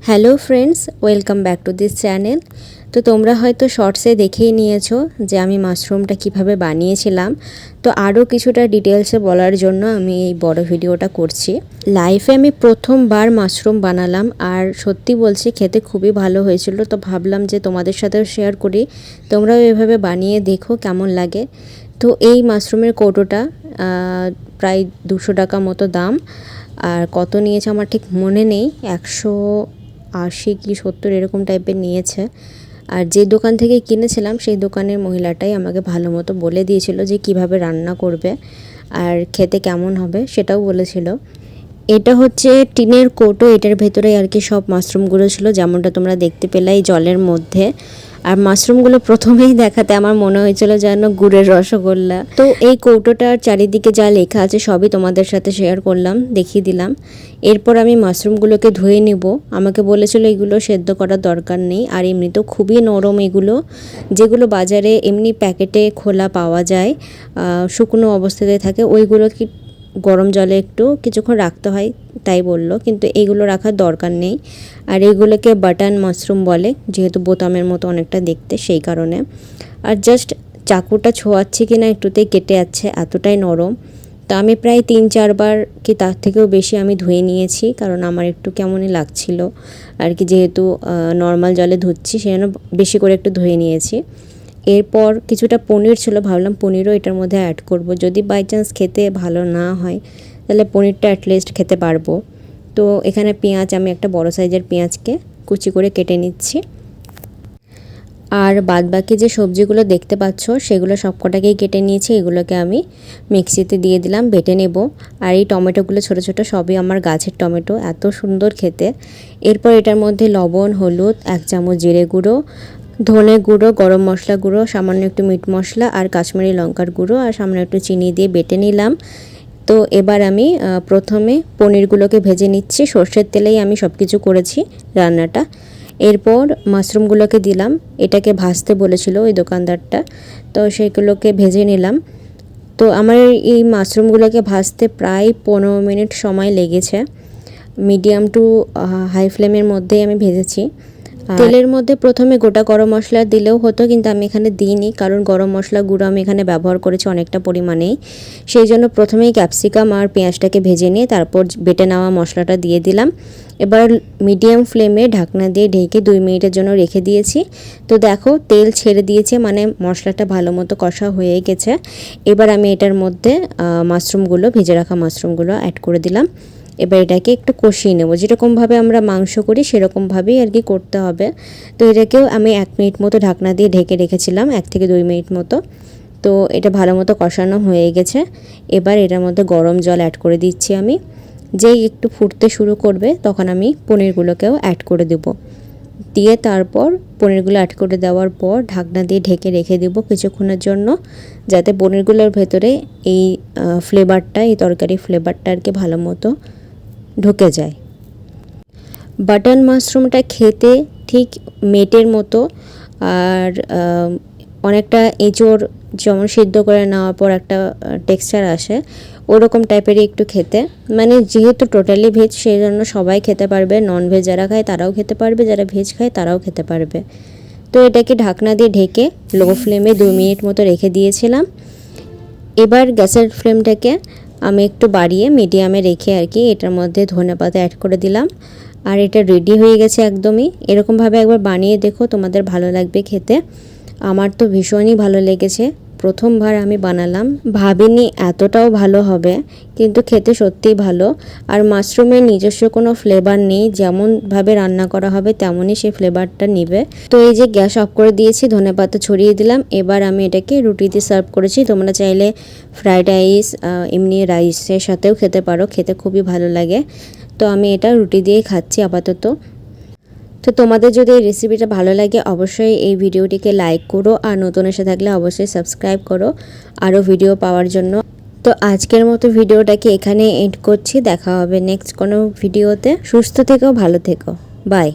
Hello friends, welcome back to this channel. তো তোমরা হয়তো শর্টসে দেখেই নিয়েছো যে আমি মাশরুমটা কিভাবে বানিয়েছিলাম। তো আরও কিছুটা ডিটেলসে বলার জন্য আমি এই বড় ভিডিওটা করছি। লাইফে আমি প্রথমবার মাশরুম বানালাম, আর সত্যি বলছি খেতে খুবই ভালো হয়েছিল। তো ভাবলাম যে তোমাদের সাথেও শেয়ার করি, তোমরাও এভাবে বানিয়ে দেখো কেমন লাগে। তো এই মাশরুমের কৌটোটা প্রায় 200 টাকা মতো দাম। আর কত নিয়েছে আমার ঠিক মনে নেই, 180 কি 70 এরকম টাইপের নিয়েছে। আর যে দোকান থেকে কিনেছিলাম সেই দোকানের মহিলাটাই আমাকে ভালো মতো বলে দিয়েছিল যে কিভাবে রান্না করবে আর খেতে কেমন হবে সেটাও বলেছিল। এটা হচ্ছে টিনের কৌটো, এটার ভেতরে আর কি সব মাশরুমগুলো ছিল, যেমনটা তোমরা দেখতে পেলে এই জলের মধ্যে। আর মাশরুমগুলো প্রথমেই দেখাতে আমার মনে হয়েছিল যেন গুড়ের রসগোল্লা। তো এই কৌটোটার চারিদিকে যা লেখা আছে সবই তোমাদের সাথে শেয়ার করলাম, দেখিয়ে দিলাম। এরপর আমি মাশরুমগুলোকে ধুয়ে নিব। আমাকে বলেছিল এগুলো সেদ্ধ করার দরকার নেই, আর এমনিতেও খুবই নরম এগুলো, যেগুলো বাজারে এমনি প্যাকেটে খোলা পাওয়া যায়, শুকনো অবস্থাতে থাকে, ওইগুলো কি গরম জলে একটু কিছুক্ষণ রাখতে হয় তাই বললো, কিন্তু এইগুলো রাখার দরকার নেই। আর এইগুলোকে বাটন মাশরুম বলে, যেহেতু বোতামের মতো অনেকটা দেখতে, সেই কারণে। আর জাস্ট চাকুটা ছোঁয়াচ্ছি কিনা একটুতেই কেটে যাচ্ছে, এতটাই নরম। তো আমি প্রায় 3-4 বার কি তার থেকেও বেশি আমি ধুয়ে নিয়েছি, কারণ আমার একটু কেমনই লাগছিল আর কি, যেহেতু নর্মাল জলে ধুচ্ছি সেজন্য বেশি করে একটু ধুয়ে নিয়েছি। এরপর কিছুটা পনির ছিল, ভাবলাম পনিরও এটার মধ্যে অ্যাড করব, যদি বাই চান্স খেতে ভালো না হয় তাহলে পনিরটা অ্যাটলিস্ট খেতে পারবো। তো এখানে পেঁয়াজ, আমি একটা বড় সাইজের পেঁয়াজকে কুচি করে কেটে নিচ্ছি। আর বাদবাকি যে সবজিগুলো দেখতে পাচ্ছ সেগুলো সবকটাকেই কেটে নিয়েছি, এগুলোকে আমি মিক্সিতে দিয়ে দিলাম, বেটে নেব। আর এই টমেটোগুলো ছোট ছোট সবই আমার গাছের টমেটো, এত সুন্দর খেতে। এরপর এটার মধ্যে লবণ, হলুদ, 1 চামচ জিরে গুঁড়ো, ধনে গুঁড়ো, গরম মশলা গুঁড়ো, সামান্য একটু মিট মশলা আর কাশ্মীরি লঙ্কার গুঁড়ো আর সামান্য একটু চিনি দিয়ে বেটে নিলাম। তো এবার আমি প্রথমে পনিরগুলোকে ভেজে নিচ্ছি, সর্ষের তেলেই আমি সব কিছু করেছি রান্নাটা। এরপর মাশরুমগুলোকে দিলাম, এটাকে ভাজতে বলেছিল ওই দোকানদারটা, তো সেগুলোকে ভেজে নিলাম। তো আমার এই মাশরুমগুলোকে ভাজতে প্রায় 15 মিনিট সময় লেগেছে, মিডিয়াম টু হাই ফ্লেমের মধ্যেই আমি ভেজেছি। তেলের মধ্যে প্রথমে গোটা গরম মশলা দিলেও হতো, কিন্তু আমি এখানে দিইনি, কারণ গরম মশলা গুঁড়ো আমি এখানে ব্যবহার করেছি অনেকটা পরিমাণেই। সেই জন্য প্রথমেই ক্যাপসিকাম আর পেঁয়াজটাকে ভেজে নিয়ে তারপর বেটে নেওয়া মশলাটা দিয়ে দিলাম। এবার মিডিয়াম ফ্লেমে ঢাকনা দিয়ে ঢেকে 2 মিনিটের জন্য রেখে দিয়েছি। তো দেখো তেল ছেড়ে দিয়েছে, মানে মশলাটা ভালো মতো কষা হয়ে গেছে। এবার আমি এটার মধ্যে মাশরুমগুলো, ভেজে রাখা মাশরুমগুলো অ্যাড করে দিলাম। এবার এটাকে একটু কষিয়ে নেব, যেরকমভাবে আমরা মাংস করি সেরকমভাবেই আর কি করতে হবে। তো এটাকেও আমি 1 মিনিট মতো ঢাকনা দিয়ে ঢেকে রেখেছিলাম, 1 থেকে 2 মিনিট মতো। তো এটা ভালো মতো কষানো হয়ে গেছে। এবার এটার মধ্যে গরম জল অ্যাড করে দিচ্ছি আমি। যেই একটু ফুটতে শুরু করবে তখন আমি পনিরগুলোকেও অ্যাড করে দেব। দিয়ে তারপর পনিরগুলো অ্যাড করে দেওয়ার পর ঢাকনা দিয়ে ঢেকে রেখে দেব কিছুক্ষণের জন্য, যাতে পনিরগুলোর ভেতরে এই ফ্লেভারটা, এই তরকারি ফ্লেভারটা আর কি ভালো মতো ঢুকে যায়। বাটন মাশরুমটা খেতে ঠিক মেটের মতো, আর অনেকটা এঁচোড় যেমন সিদ্ধ করে নেওয়ার পর একটা টেক্সচার আসে, ওরকম টাইপেরই একটু খেতে। মানে যেহেতু টোটালি ভেজ সেই জন্য সবাই খেতে পারবে, নন ভেজ যারা খায় তারাও খেতে পারবে, যারা ভেজ খায় তারাও খেতে পারবে। তো এটাকে ঢাকনা দিয়ে ঢেকে লো ফ্লেমে 2 মিনিট মতো রেখে দিয়েছিলাম। এবার গ্যাসের ফ্লেমটাকে আমি একটু বাড়িয়ে মিডিয়ামে রেখে আর কি এটার মধ্যে ধনেপাতা অ্যাড করে দিলাম। আর এটা রেডি হয়ে গেছে একদমই। এরকমভাবে একবার বানিয়ে দেখো, তোমাদের ভালো লাগবে খেতে। আমার তো ভীষণই ভালো লেগেছে, প্রথমবার আমি বানালাম, ভাবিনি এতটাও ভালো হবে, কিন্তু খেতে সত্যিই ভালো। আর মাশরুমের নিজস্ব কোনো ফ্লেভার নেই, যেমনভাবে রান্না করা হবে তেমনই সেই ফ্লেভারটা নিবে। তো এই যে গ্যাস অফ করে দিয়েছি, ধনেপাতা ছড়িয়ে দিলাম। এবার আমি এটাকে রুটি দিয়ে সার্ভ করেছি, তোমরা চাইলে ফ্রাইড রাইস, এমনি রাইসের সাথেও খেতে পারো, খেতে খুবই ভালো লাগে। তো আমি এটা রুটি দিয়েই খাচ্ছি আপাতত। তো তোমাদের যদি এই রেসিপিটা ভালো লাগে অবশ্যই এই ভিডিওটিকে লাইক করো, আর নতুন এসে থাকলে অবশ্যই সাবস্ক্রাইব করো আরও ভিডিও পাওয়ার জন্য। তো আজকের মতো ভিডিওটাকে এখানে এন্ড করছি, দেখা হবে নেক্সট কোনো ভিডিওতে। সুস্থ থেকো, ভালো থেকো, বাই।